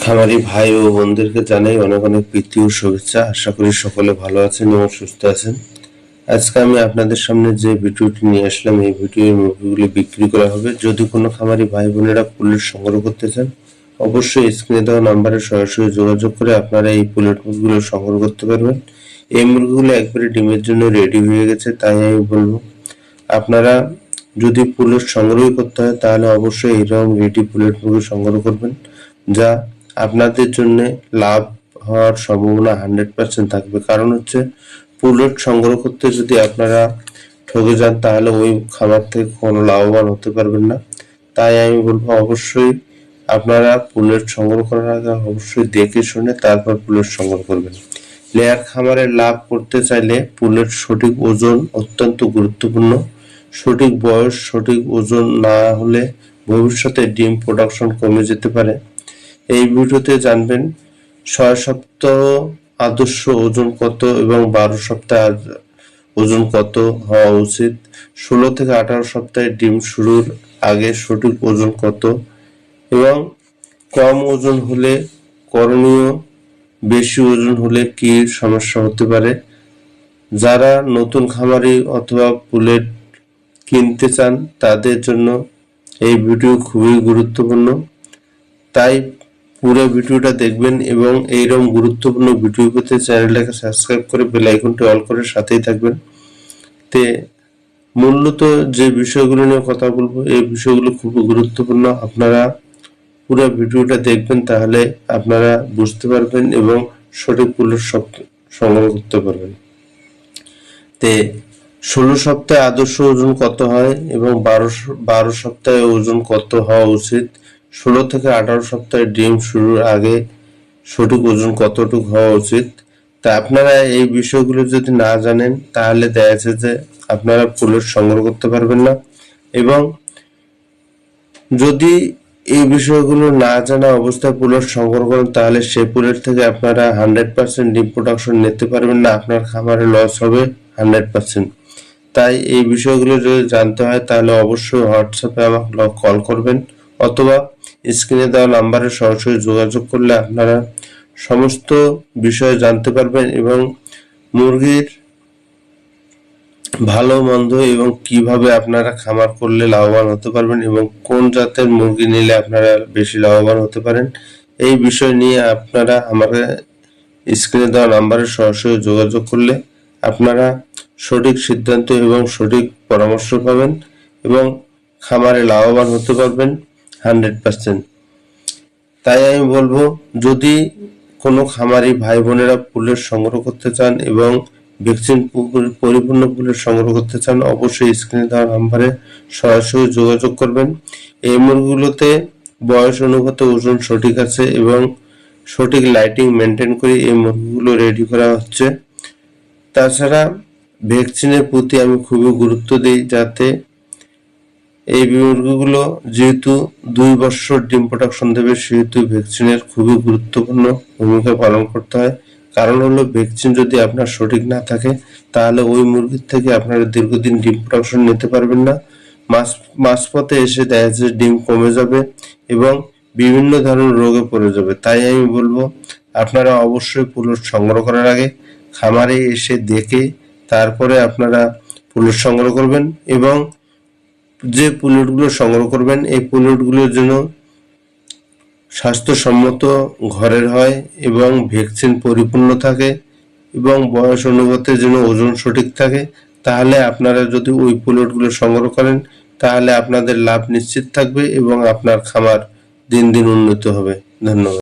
খামারি ভাই ও বোনদেরকে জানাই অনেক অনেক প্রীতি ও শুভেচ্ছা। আশা করি সকলে ভালো আছেন এবং সুস্থ আছেন। আজকে আমি আপনাদের সামনে যে ভিডিওটি নিয়ে আসলাম, এই ভিডিওর মুরগিগুলি বিক্রি করা হবে। যদি কোনো খামারি ভাই বোনেরা পুলেট সংগ্রহ করতে চান, অবশ্যই স্ক্রিনে দেওয়া নাম্বারে সরাসরি যোগাযোগ করে আপনারা এই পুলেট মুরগিগুলো সংগ্রহ করতে পারবেন। এই মুরগিগুলো একবারে ডিমের জন্য রেডি হয়ে গেছে, তাই আমি বলবো আপনারা যদি পুলেট সংগ্রহ করতে হয় তাহলে অবশ্যই এরকম রেডি পুলেট মুরগি সংগ্রহ করবেন, যা আপনাদের জন্য লাভ হওয়ার সম্ভাবনা 100% থাকবে। কারণ হচ্ছে পুলেট সংগ্রহ করতে যদি আপনারা ঠকে যান তাহলে ওই খাবার থেকে কোনো লাভবান হতে পারবেন না। তাই আমি বলবো অবশ্যই আপনারা পুলেট সংগ্রহ করার আগে অবশ্যই দেখে শুনে তারপর পুলেট সংগ্রহ করবেন। লেয়ার খামারে লাভ করতে চাইলে পুলেট সঠিক ওজন অত্যন্ত গুরুত্বপূর্ণ। সঠিক বয়স সঠিক ওজন না হলে ভবিষ্যতে ডিম প্রোডাকশন কমে যেতে পারে। এই ভিডিওতে জানবেন 6 সপ্তাহ আদর্শ ওজন কত এবং 12 সপ্তাহ ওজন কত হওয়া উচিত, 16 থেকে 18 সপ্তাহে ডিম শুরুর আগে সঠিক ওজন কত এবং কম ওজন হলে করণীয়, বেশি ওজন হলে কি সমস্যা হতে পারে। যারা নতুন খামারি অথবা পুলেট কিনতে চান তাদের জন্য এই ভিডিও খুবই গুরুত্বপূর্ণ, তাই পুরো ভিডিওটা দেখবেন এবং এইরকম গুরুত্বপূর্ণ ভিডিও পেতে চ্যানেলটাকে সাবস্ক্রাইব করে বেল আইকনটি অল করে সাথেই থাকবেন। তে মূলত যে বিষয়গুলো নিয়ে কথা বলবো এই বিষয়গুলো খুবই গুরুত্বপূর্ণ, আপনারা পুরো ভিডিওটা দেখবেন, তাহলে আপনারা বুঝতে পারবেন এবং সঠিক পুলেট সংগ্রহ করতে পারবেন। তে 16 সপ্তাহে আদর্শ ওজন কত হয় এবং 12 সপ্তাহে ওজন কত হওয়া উচিত, 16 থেকে 18 সপ্তাহে ডিম শুরুর আগে সঠিক ওজন কতটুকু হওয়া উচিত। তা আপনারা এই বিষয়গুলো যদি না জানেন তাহলে দেখা যাচ্ছে যে আপনারা পুলেট সংগ্রহ করতে পারবেন না, এবং যদি এই বিষয়গুলো না জানা অবস্থায় পুলেট সংগ্রহ করেন তাহলে সেই পুলেট থেকে আপনারা 100% ডিম প্রোডাকশন নিতে পারবেন না, আপনার খামারে লস হবে 100%। তাই এই বিষয়গুলো যদি জানতে হয় তাহলে অবশ্যই হোয়াটসঅ্যাপে আমাকে কল করবেন অথবা স্ক্রিনে দেওয়া নাম্বারে সরাসরি যোগাযোগ করলে আপনারা সমস্ত বিষয় জানতে পারবেন এবং মুরগির ভালো মন্দ এবং কিভাবে আপনারা খামার করলে লাভবান হতে পারবেন এবং কোন জাতের মুরগি নিলে আপনারা বেশি লাভবান হতে পারেন, এই বিষয় নিয়ে আপনারা আমাকে স্ক্রিনে দেওয়া নাম্বারে সরাসরি যোগাযোগ করলে আপনারা সঠিক সিদ্ধান্ত এবং সঠিক পরামর্শ পাবেন এবং খামারে লাভবান হতে পারবেন 100%। তাই আমি বলবো যদি কোনো খামারি ভাই বোনেরা পুলেট সংগ্রহ করতে চান এবং ভ্যাকসিন পরিপূর্ণ পুলেট সংগ্রহ করতে চান অবশ্যই স্ক্রিনে দেওয়া নাম্বারে সরাসরি যোগাযোগ করবেন। এই মুরগিগুলোতে বয়স অনুপাতে ওজন সঠিক আছে এবং সঠিক লাইটিং মেনটেন করে এই মুরগিগুলো রেডি করা হচ্ছে। তাছাড়া ভ্যাকসিনের প্রতি আমি খুবই গুরুত্ব দিই, যাতে এই মুরগিগুলো যেহেতু 2 বছর ডিম প্রোডাকশন দেবে সেহেতু ভ্যাকসিনের খুবই গুরুত্বপূর্ণ ভূমিকা পালন করতে হয়। কারণ হলো ভ্যাকসিন যদি আপনার সঠিক না থাকে তাহলে ওই মুরগির থেকে আপনারা দীর্ঘদিন ডিম প্রোডাকশন নিতে পারবেন না, মাঝপথে এসে দেখা যাচ্ছে ডিম কমে যাবে এবং বিভিন্ন ধরনের রোগে পড়ে যাবে। তাই আমি বলবো আপনারা অবশ্যই পুলেট সংগ্রহ করার আগে খামারে এসে দেখে তারপরে আপনারা পুলেট সংগ্রহ করবেন এবং যে পুলেটগুলো সংগ্রহ করবেন এই পুলেটগুলোর জন্য স্বাস্থ্যসম্মত ঘরের হয় এবং ভ্যাকসিন পরিপূর্ণ থাকে এবং বয়স অনুপাতের জন্য ওজন সঠিক থাকে। তাহলে আপনারা যদি ওই পুলেটগুলো সংগ্রহ করেন তাহলে আপনাদের লাভ নিশ্চিত থাকবে এবং আপনার খামার দিন দিন উন্নত হবে। ধন্যবাদ।